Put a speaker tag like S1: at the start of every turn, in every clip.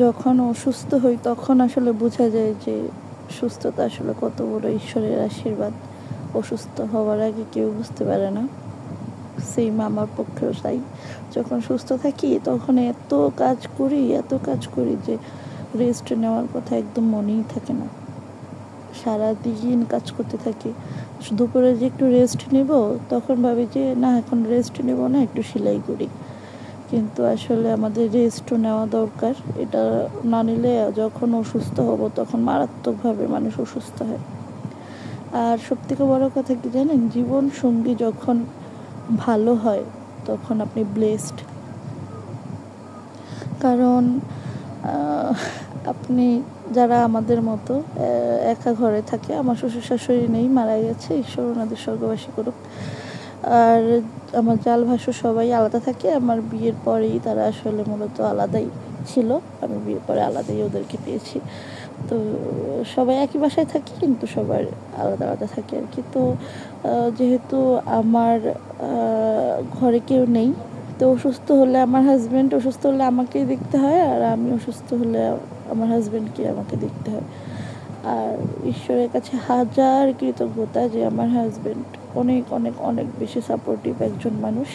S1: যখন অসুস্থ হই তখন আসলে বোঝা যায় যে সুস্থতা আসলে কত বড় ঈশ্বরের আশীর্বাদ। অসুস্থ হওয়ার আগে কেউ বুঝতে পারে না। সেম আমার পক্ষেও তাই। যখন সুস্থ থাকি তখন এত কাজ করি যে রেস্ট নেওয়ার কথা একদম মনেই থাকে না। সারাদিন কাজ করতে থাকি। দুপুরে যে একটু রেস্ট নেব, তখন ভাবি যে না, এখন রেস্ট নেব না, একটু সেলাই করি। কিন্তু আসলে আমাদের রেস্টও নেওয়া দরকার। এটা না নিলে যখন অসুস্থ হব তখন মারাত্মকভাবে মানুষ অসুস্থ হয়। আর সবথেকে বড় কথা কি জানেন, জীবন সঙ্গী যখন ভালো হয় তখন আপনি ব্লেসড। কারণ আপনি যারা আমাদের মতো একা ঘরে থাকে, আমার শ্বশুর শাশুড়ি নেই, মারা গেছে, ঈশ্বর ওনাদের স্বর্গবাসী করুক। আর আমার জাল ভাসুর সবাই আলাদা থাকে। আমার বিয়ের পরেই তারা আসলে মূলত আলাদাই ছিল। আমি বিয়ের পরে আলাদাই ওদেরকে পেয়েছি। তো সবাই একই বাসায় থাকি, কিন্তু সবার আলাদা আলাদা থাকে আর কি। তো যেহেতু আমার ঘরে কেউ নেই, তো অসুস্থ হলে আমার হাজব্যান্ড অসুস্থ হলে আমাকেই দেখতে হয়, আর আমি অসুস্থ হলে আমার হাজব্যান্ডকে আমাকে দেখতে হয়। আর ঈশ্বরের কাছে হাজার কৃতজ্ঞতা যে আমার হাজব্যান্ড অনেক অনেক অনেক বেশি সাপোর্টিভ একজন মানুষ।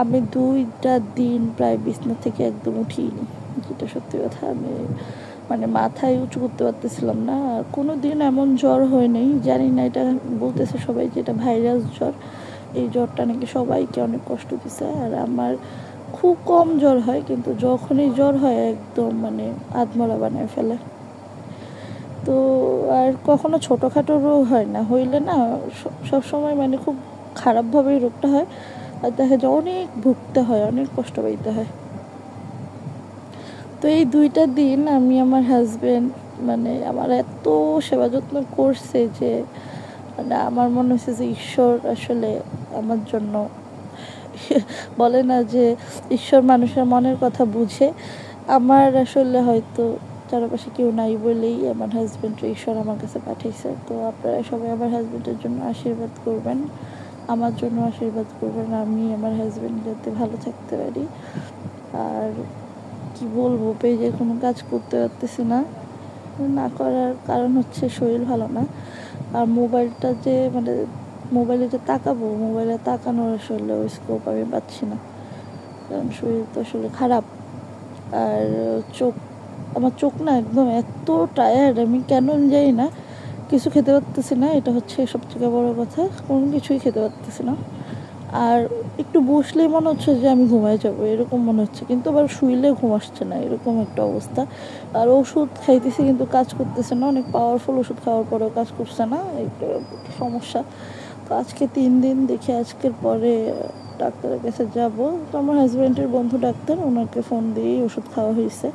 S1: আমি 2টা দিন প্রায় বিছনা থেকে একদম উঠিনি, যেটা সত্যি কথা। আমি মানে মাথায় উঁচু করতে পারতেছিলাম না। আর কোনো দিন এমন জ্বর হয় নাই, জানি না, এটা বলতেছে সবাই যে এটা ভাইরাস জ্বর। এই জ্বরটা নাকি সবাইকে অনেক কষ্ট দিছে। আর আমার খুব কম জ্বর হয়, কিন্তু যখনই জ্বর হয় একদম মানে আধমরা বানায় ফেলে। তো আর কখনো ছোটোখাটো রোগ হয় না, হইলে না সবসময় মানে খুব খারাপভাবেই রোগটা হয়। আর দেখা যায় অনেক ভুগতে হয়, অনেক কষ্ট পাইতে হয়। তো এই 2টা দিন আমি আমার হাজব্যান্ড মানে আমার এত সেবা যত্ন করছে যে মানে আমার মনে হচ্ছে যে ঈশ্বর আসলে আমার জন্য বলে না যে ঈশ্বর মানুষের মনের কথা বুঝে। আমার আসলে হয়তো চারপাশে কেউ নাই বলেই আমার হাজব্যান্ড ঈশ্বর আমার কাছে পাঠিয়েছে। তো আপনারা সবাই আমার হাজব্যান্ডের জন্য আশীর্বাদ করবেন, আমার জন্য আশীর্বাদ করবেন, আমি আমার হাজব্যান্ড যাতে ভালো থাকতে পারি। আর কি বলবো, পেজে কোনো কাজ করতে পারতেছি না। না করার কারণ হচ্ছে শরীর ভালো না। আর মোবাইলটা যে মানে মোবাইলে যে তাকাবো, মোবাইলে তাকানোর আসলে ওই স্কোপ আমি পাচ্ছি না, কারণ শরীর তো আসলে খারাপ। আর আমার চোখ না একদম এত টায়ার্ড, আমি কেন যাই না, কিছু খেতে পারতেছি না, এটা হচ্ছে সবথেকে বড় কথা। কোনো কিছুই খেতে পারতেছি না। আর একটু বসলেই মনে হচ্ছে যে আমি ঘুমায় যাবো, এরকম মনে হচ্ছে, কিন্তু আবার শুইলে ঘুম আসছে না, এরকম একটা অবস্থা। আর ওষুধ খাইতেছি কিন্তু কাজ করতেছে না, অনেক পাওয়ারফুল ওষুধ খাওয়ার পরেও কাজ করছে না, একটা সমস্যা। তো আজকে 3 দিন দেখি, আজকের পরে ডাক্তারের কাছে যাব। তো আমার হাজব্যান্ডের বন্ধু ডাক্তার, ওনাকে ফোন দিয়েই ওষুধ খাওয়া হয়েছে।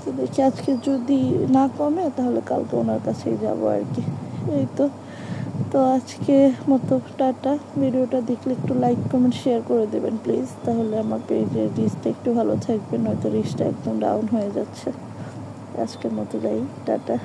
S1: তো দেখি আজকে যদি না কমে তাহলে কালকে ওনার কাছেই যাব আর কি। এই তো। তো আজকে মতো টাটা। ভিডিওটা দেখলে একটু লাইক কমেন্ট শেয়ার করে দেবেন প্লিজ, তাহলে আমার পেজের রিচটা একটু ভালো থাকবে, নয়তো রিচটা একদম ডাউন হয়ে যাচ্ছে। আজকের মতো যাই, টাটা।